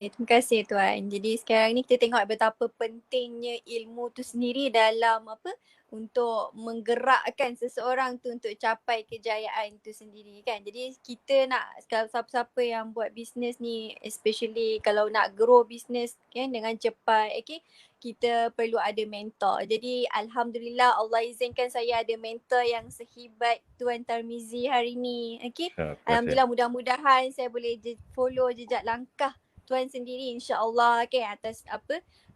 Terima kasih Tuan. Jadi sekarang ni kita tengok betapa pentingnya ilmu tu sendiri dalam untuk menggerakkan seseorang tu untuk capai kejayaan tu sendiri kan. Jadi kita nak, kalau siapa-siapa yang buat bisnes ni, especially kalau nak grow bisnes kan dengan cepat, okay, kita perlu ada mentor. Jadi Alhamdulillah Allah izinkan saya ada mentor yang sehebat Tuan Tarmizi hari ni. Okay. Terima kasih. Alhamdulillah, mudah-mudahan saya boleh follow jejak langkah Tuan sendiri, insya-Allah, okay, atas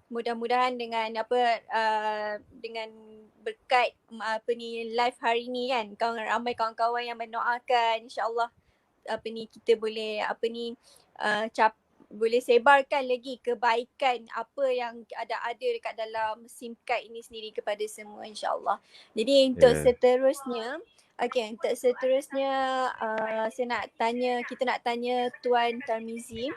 mudah-mudahan dengan dengan berkat live hari ni kan, ramai kawan-kawan yang mendoakan, insya-Allah kita boleh boleh sebarkan lagi kebaikan apa yang ada dekat dalam SIM card ini sendiri kepada semua, insya-Allah. Jadi untuk Ya. seterusnya, kita nak tanya Tuan Tarmizi.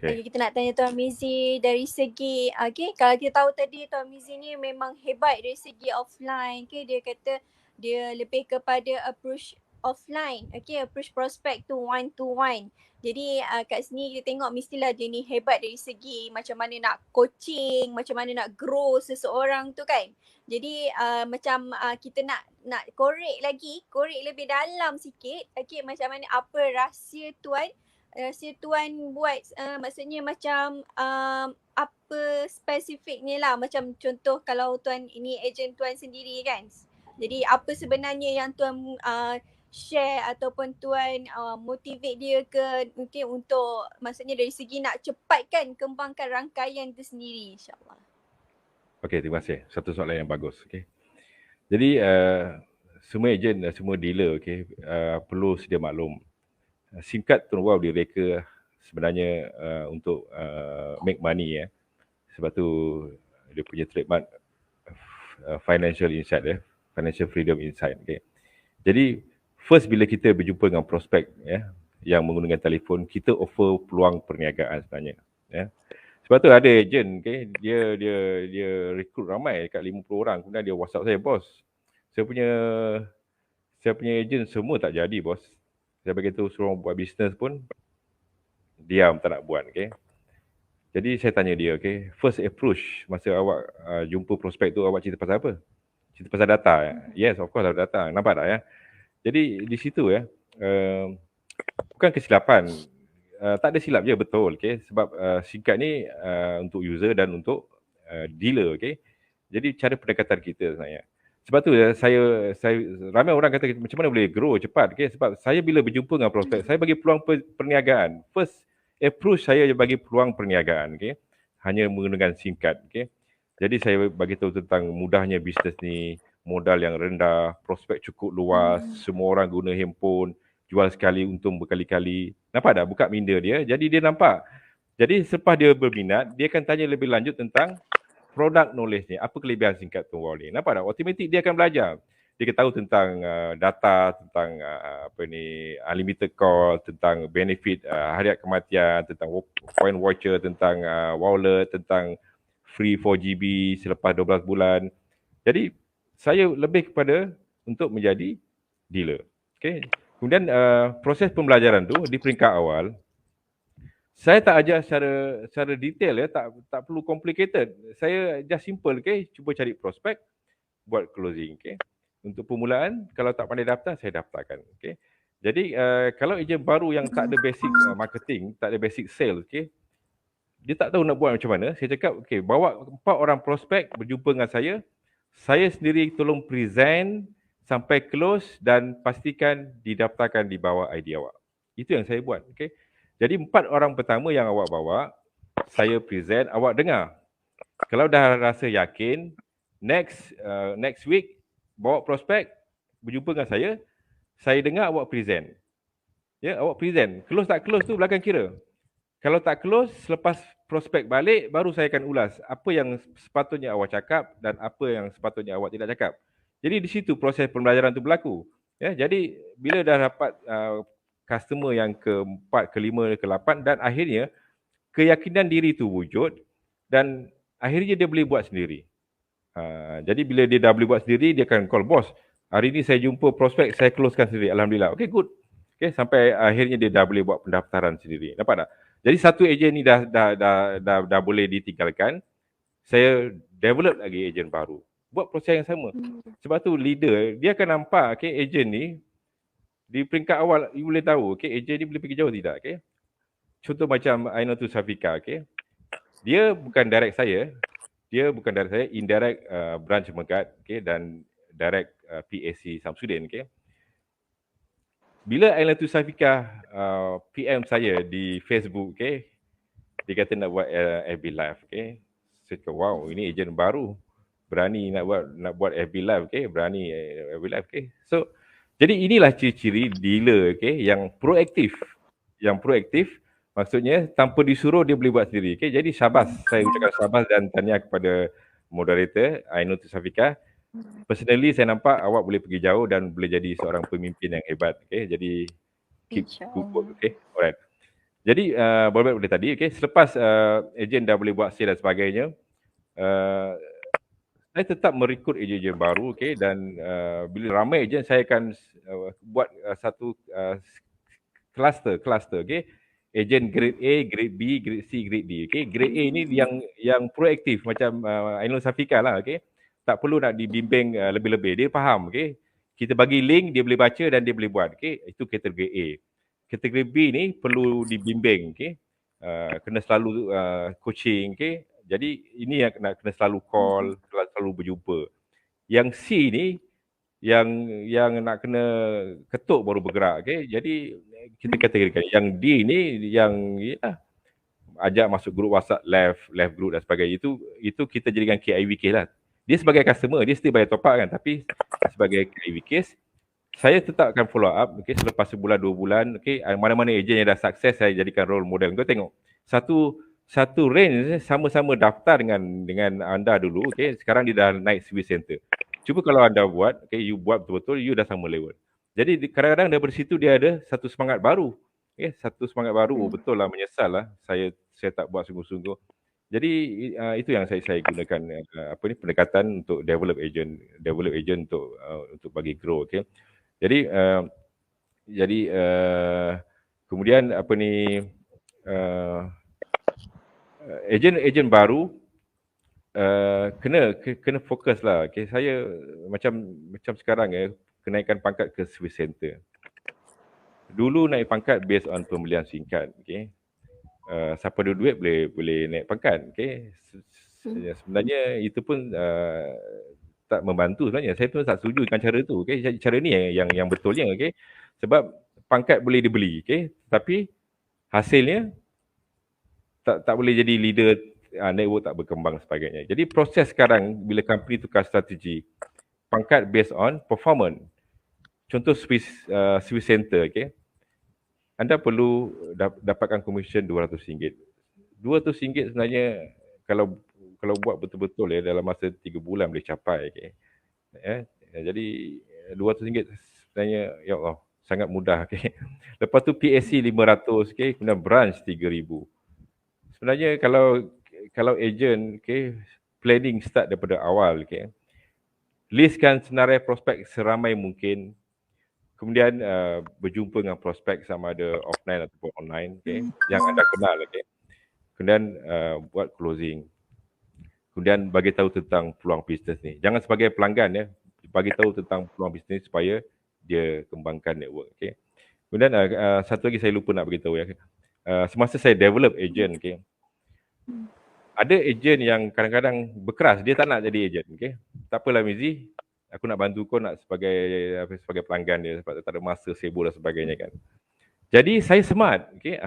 Okay. Okay, kita nak tanya Tuan Mizi dari segi, kalau kita tahu tadi Tuan Mizi ni memang hebat dari segi offline. Okay, dia kata dia lebih kepada approach offline. Okay, approach prospect tu one to one. Jadi kat sini kita tengok mestilah dia ni hebat dari segi macam mana nak coaching, macam mana nak grow seseorang tu kan. Jadi kita nak korek lebih dalam sikit. Okay, macam mana, apa rahsia Tuan buat, maksudnya macam apa spesifiknya lah, macam contoh kalau Tuan ini ejen Tuan sendiri kan, jadi apa sebenarnya yang Tuan share ataupun Tuan motivate dia ke mungkin untuk, maksudnya dari segi nak cepatkan kembangkan rangkaian tu sendiri, insyaAllah. Okay, terima kasih. Satu soalan yang bagus. Okay. Jadi semua ejen, semua dealer, okay, perlu sedia maklum. Singkat turun direka sebenarnya untuk make money ya. Sebab tu dia punya trademark financial insight ya, financial freedom insight. Okay. Jadi first bila kita berjumpa dengan prospek ya yang menggunakan telefon, kita offer peluang perniagaan sebenarnya ya. Sebab tu ada ejen, okay, dia rekrut ramai dekat 50 orang, kemudian dia WhatsApp saya, bos, saya punya ejen semua tak jadi, bos. Saya bagi tahu suruh buat bisnes pun diam, tak nak buat, okay. Jadi saya tanya dia, okay, first approach masa awak jumpa prospek tu, awak cerita pasal apa? Cerita pasal data ya? Yes, of course ada data. Nampak tak ya? Jadi di situ ya, bukan kesilapan. Tak ada silap je, betul, okay. Sebab singkat ni untuk user dan untuk dealer, okay. Jadi cara pendekatan kita sebenarnya. Sebab tu saya ramai orang kata macam mana boleh grow cepat, okay. Sebab saya bila berjumpa dengan prospek, saya bagi peluang perniagaan. First approach saya bagi peluang perniagaan, okay. Hanya menggunakan SIM card, okay. Jadi saya bagi tahu tentang mudahnya bisnes ni, modal yang rendah, prospek cukup luas, semua orang guna handphone, jual sekali untung berkali-kali. Nampak tak buka minda dia? Jadi dia nampak. Jadi selepas dia berminat, dia akan tanya lebih lanjut tentang product knowledge ni. Apa kelebihan singkat Tongbao ni? Nampak tak? Automatik dia akan belajar. Dia akan tahu tentang data, tentang unlimited call, tentang benefit harian kematian, tentang point voucher, tentang wallet, tentang free 4GB selepas 12 bulan. Jadi saya lebih kepada untuk menjadi dealer. Okay. Kemudian proses pembelajaran tu di peringkat awal, saya tak ajar secara detail ya, tak perlu complicated. Saya just simple, okay. Cuba cari prospek, buat closing, okay. Untuk permulaan, kalau tak pandai daftar, saya daftarkan, okay. Jadi kalau ejen baru yang tak ada basic marketing, tak ada basic sales, okay, dia tak tahu nak buat macam mana, saya cakap, okay, bawa 4 orang prospek berjumpa dengan saya sendiri tolong present sampai close dan pastikan didaftarkan di bawah ID awak. Itu yang saya buat, okay. Jadi 4 orang pertama yang awak bawa, saya present, awak dengar. Kalau dah rasa yakin, next week bawa prospek berjumpa dengan saya dengar awak present. Ya, awak present. Close tak close tu belakang kira. Kalau tak close, selepas prospek balik, baru saya akan ulas apa yang sepatutnya awak cakap dan apa yang sepatutnya awak tidak cakap. Jadi di situ proses pembelajaran itu berlaku. Ya, jadi bila dah dapat customer yang ke-4, ke-5, ke-8 dan akhirnya keyakinan diri itu wujud dan akhirnya dia boleh buat sendiri. Jadi bila dia dah boleh buat sendiri, dia akan call, bos, hari ni saya jumpa prospek, saya closekan sendiri. Alhamdulillah. Okay, good. Okay, sampai akhirnya dia dah boleh buat pendaftaran sendiri. Nampak tak? Jadi satu ejen ni dah boleh ditinggalkan. Saya develop lagi ejen baru. Buat proses yang sama. Sebab tu leader, dia akan nampak okay, ejen ni di peringkat awal, you boleh tahu okay, ejen ni boleh pergi jauh tidak. Okay? Contoh macam Ainatul Safika. Okay? Dia bukan direct saya, indirect branch Megat, okay, dan direct PAC Samsudin. Okay? Bila Ainatul Safika PM saya di Facebook, okay, dia kata nak buat FB Live. Okay? Saya cakap, wow, ini ejen baru. Berani nak buat FB Live. Okay? Berani FB Live. Okay? So, jadi inilah ciri-ciri dealer, okay, yang proaktif. Yang proaktif maksudnya tanpa disuruh dia boleh buat sendiri. Okay? Jadi syabas, saya ucapkan syabas dan tahniah kepada moderator Ainatul Safika. Personally saya nampak awak boleh pergi jauh dan boleh jadi seorang pemimpin yang hebat. Okay? Jadi keep good work. Okay? Alright. Jadi berbalik pada tadi, okay, selepas ejen dah boleh buat sale dan sebagainya, saya tetap merekrut ejen-ejen baru, okay, dan bila ramai ejen saya akan buat satu cluster, okay. Ejen grade A, grade B, grade C, grade D. Okay. Grade A ni yang proaktif macam Ainul Safika lah, okay. Tak perlu nak dibimbing lebih-lebih. Dia faham, okay. Kita bagi link, dia boleh baca dan dia boleh buat, okay. Itu kategori A. Kategori B ni perlu dibimbing, okay. Kena selalu coaching, okay. Jadi ini yang kena selalu call, selalu berjumpa. Yang C ni yang nak kena ketuk baru bergerak, okay. Jadi kita kategorikan. Yang D ni yang ajak masuk grup WhatsApp, left group dan sebagainya. Itu kita jadikan KIV case lah. Dia sebagai customer, dia still bayar top up kan, tapi sebagai KIV case, saya tetap akan follow up, okay, selepas sebulan, 2 bulan, okay, mana-mana ejen yang dah sukses, saya jadikan role model. Kau tengok, satu range sama-sama daftar dengan anda dulu, okay, sekarang dia dah naik service center. Cuba kalau anda buat, okay, you buat betul-betul, you dah sama level. Jadi kadang-kadang daripada situ dia ada satu semangat baru. Okay, satu semangat baru, betul lah, menyesal lah, saya tak buat sungguh-sungguh. Jadi itu yang saya gunakan pendekatan untuk develop agent untuk bagi grow, okay. Jadi kemudian ejen baru kena fokus lah. Okay, saya macam sekarang kenaikan pangkat ke service center. Dulu naik pangkat based on pembelian singkat. Okay. Siapa ada duit boleh naik pangkat. Okay. Sebenarnya itu pun tak membantu sebenarnya. Saya pun tak setuju dengan cara tu. Okay. Cara ni yang betulnya. Okay. Sebab pangkat boleh dibeli. Okay. Tapi hasilnya tak boleh jadi leader, network tak berkembang sebagainya. Jadi proses sekarang bila company tukar strategi, pangkat based on performance. Contoh Swiss Center. Okay. Anda perlu dapatkan commission RM200. RM200 sebenarnya kalau buat betul-betul dalam masa 3 bulan boleh capai. Okay. Jadi RM200 sebenarnya, ya Allah, sangat mudah. Okay. Lepas tu PAC RM500, okay, kemudian branch RM3,000. Sebenarnya kalau agent, okay, planning start daripada awal, okay, listkan senarai prospek seramai mungkin, kemudian berjumpa dengan prospek sama ada offline ataupun online, okay, yang anda kenal, okay. Kemudian buat closing. Kemudian bagi tahu tentang peluang bisnes ni. Jangan sebagai pelanggan, bagi tahu tentang peluang bisnes supaya dia kembangkan network, okay. Kemudian satu lagi saya lupa nak beritahu, semasa saya develop agent, okay, ada ejen yang kadang-kadang berkeras, dia tak nak jadi ejen, okay. Tak apalah Mizi, aku nak bantu kau nak sebagai pelanggan dia sebab tak ada masa, sibuk dan sebagainya kan. Jadi saya smart, okay.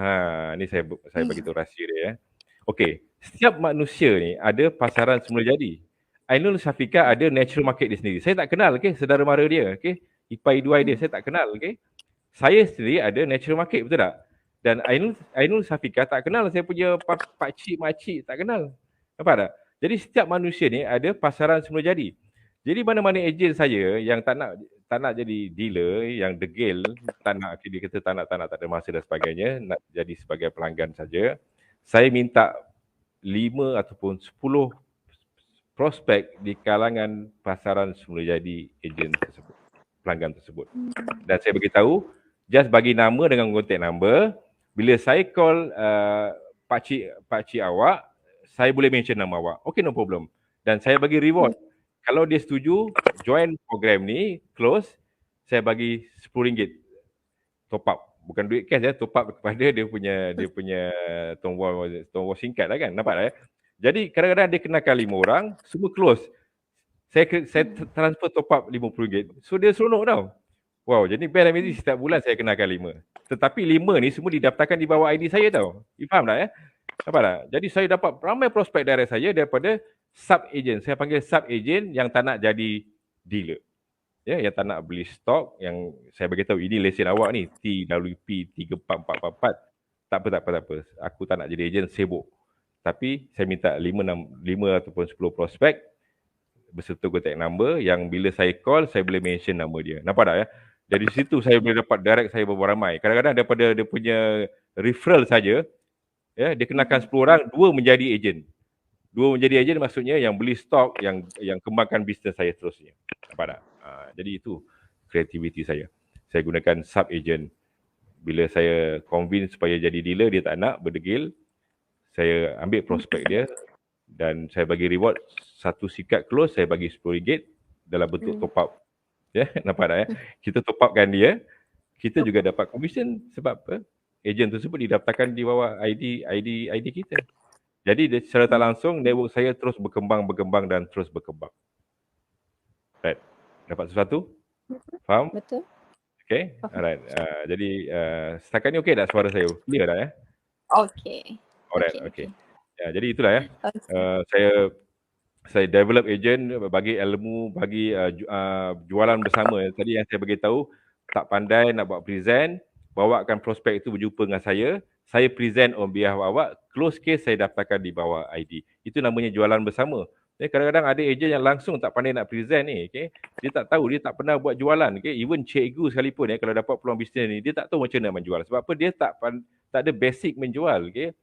Ni saya bagi tahu rahsia dia. Okay, setiap manusia ni ada pasaran semula jadi. Ainul Safika ada natural market dia sendiri. Saya tak kenal, okay, saudara mara dia, okay. Ipai duai dia, saya tak kenal, okay. Saya sendiri ada natural market, betul tak? Dan Ainul Safika tak kenal saya punya pakcik, makcik, tak kenal. Nampak tak? Jadi setiap manusia ni ada pasaran semula jadi. Jadi mana-mana ejen saya yang tak nak jadi dealer, yang degil, tak nak, dia kata tak nak, tak ada masa dan sebagainya, nak jadi sebagai pelanggan saja, saya minta 5 ataupun 10 prospek di kalangan pasaran semula jadi ejen tersebut, pelanggan tersebut. Dan saya beritahu, just bagi nama dengan contact number. Bila saya call pakcik awak, saya boleh mention nama awak. Okay, no problem. Dan saya bagi reward. Kalau dia setuju join program ni, close, saya bagi RM10 top up. Bukan duit cash ya, top up kepada dia punya tombol singkat lah kan. Nampak tak ya? Jadi kadang-kadang dia kenakan 5 orang, semua close. Saya transfer top up RM50. So dia seronok tau. Wow, jadi best amazing setiap bulan saya kenakan 5. Tetapi 5 ni semua didaftarkan di bawah ID saya tau. You faham tak ya? Nampak tak? Jadi saya dapat ramai prospek direct saya daripada sub-agent. Saya panggil sub-agent yang tak nak jadi dealer. Ya, yang tak nak beli stok, yang saya beritahu ini lesen awak ni, TWP 34444. Tak apa. Aku tak nak jadi ejen, sibuk. Tapi saya minta 5 ataupun 10 prospek berserta contact number yang bila saya call, saya boleh mention nama dia. Nampak tak ya? Dari situ saya boleh dapat direct saya berapa ramai. Kadang-kadang daripada dia punya referral saja, ya, dia kenakan 10 orang, 2 menjadi ejen. 2 menjadi ejen maksudnya yang beli stok, yang kembangkan bisnes saya terusnya. Nampak tak? Jadi itu kreativiti saya. Saya gunakan sub-agent. Bila saya convince supaya jadi dealer, dia tak nak berdegil. Saya ambil prospek dia dan saya bagi reward. Satu sikat close, saya bagi RM10 dalam bentuk top up. Ya, nampak tak ya? Kita top upkan dia, kita juga dapat commission sebab apa? Ejen tersebut didaftarkan di bawah ID kita. Jadi secara tak langsung, network saya terus berkembang dan terus berkembang. Right. Dapat sesuatu? Faham? Betul. Okay, alright. Jadi setakat ni okey tak suara saya? Clear tak ya? Okay. Alright, okay. Ya, jadi itulah ya. Okay. Saya develop agent, bagi ilmu, bagi jualan bersama. Tadi yang saya bagi tahu, tak pandai nak buat present, bawakan prospek itu berjumpa dengan saya present on behalf awak, close case saya daftarkan di bawah ID. Itu namanya jualan bersama. Kadang-kadang ada ejen yang langsung tak pandai nak present ni, okay? Dia tak tahu, dia tak pernah buat jualan, okay? Even cikgu sekalipun kalau dapat peluang bisnes ni, dia tak tahu macam mana menjual. Sebab apa? Dia tak ada basic menjual, okay?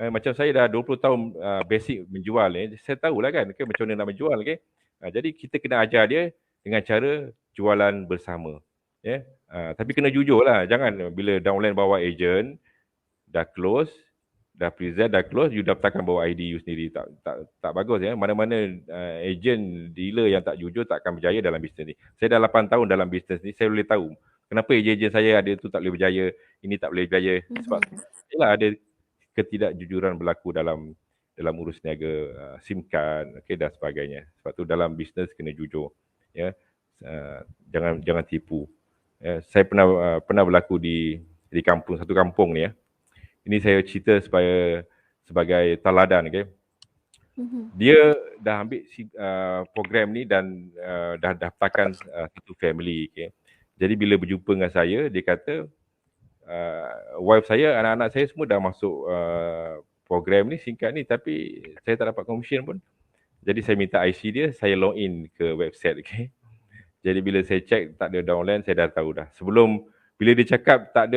Macam saya dah 20 tahun basic menjual ni, saya tahulah kan, okay, macam mana nak menjual, okay? Jadi kita kena ajar dia dengan cara jualan bersama, ya. Tapi kena jujur lah, jangan bila downline bawa agent, dah close, dah present, dah close, you daftarkan bawa ID you sendiri. Tak bagus ya. Mana-mana agent, dealer yang tak jujur tak akan berjaya dalam bisnes ni. Saya dah 8 tahun dalam bisnes ni, saya boleh tahu kenapa agent saya ada tu tak boleh berjaya, ini tak boleh berjaya. Sebab yalah, ada ketidakjujuran berlaku dalam urus niaga, SIM card, okay, dan sebagainya. Sebab tu dalam bisnes kena jujur. Ya. Jangan tipu. Ya. Saya pernah berlaku di satu kampung ni ya. Ini saya cerita sebagai teladan, okay? Dia dah ambil program ni dan dah daftarkan satu family, okay? Jadi bila berjumpa dengan saya, dia kata wife saya, anak-anak saya semua dah masuk program ni, singkat ni, tapi saya tak dapat commission pun. Jadi saya minta IC dia, saya login ke website, okay? Jadi bila saya check tak ada downline, saya dah tahu dah. Sebelum bila dia cakap tak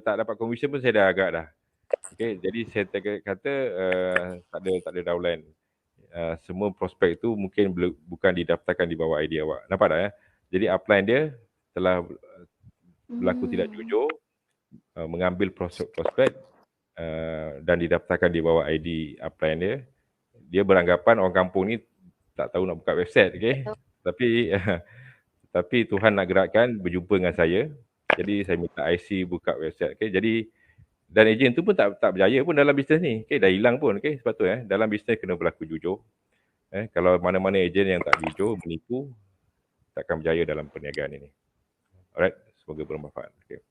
dapat commission pun, saya dah agak dah. Okay, jadi saya kata tak ada downline. Semua prospek tu mungkin bukan didaftarkan di bawah ID awak. Nampak tak ya? Jadi upline dia telah berlaku tidak jujur, mengambil prospek dan didaftarkan di bawah ID upline dia. Dia beranggapan orang kampung ni tak tahu nak buka website, okay? Tapi Tuhan nak gerakkan berjumpa dengan saya. Jadi saya minta IC buka website, okay? Jadi dan ejen tu pun tak berjaya pun dalam bisnes ni. Okay, dah hilang pun, okay? Sebab tu dalam bisnes kena berlaku jujur. Kalau mana-mana ejen yang tak jujur, menipu, takkan berjaya dalam perniagaan ini. Alright, semoga bermanfaat. Okay.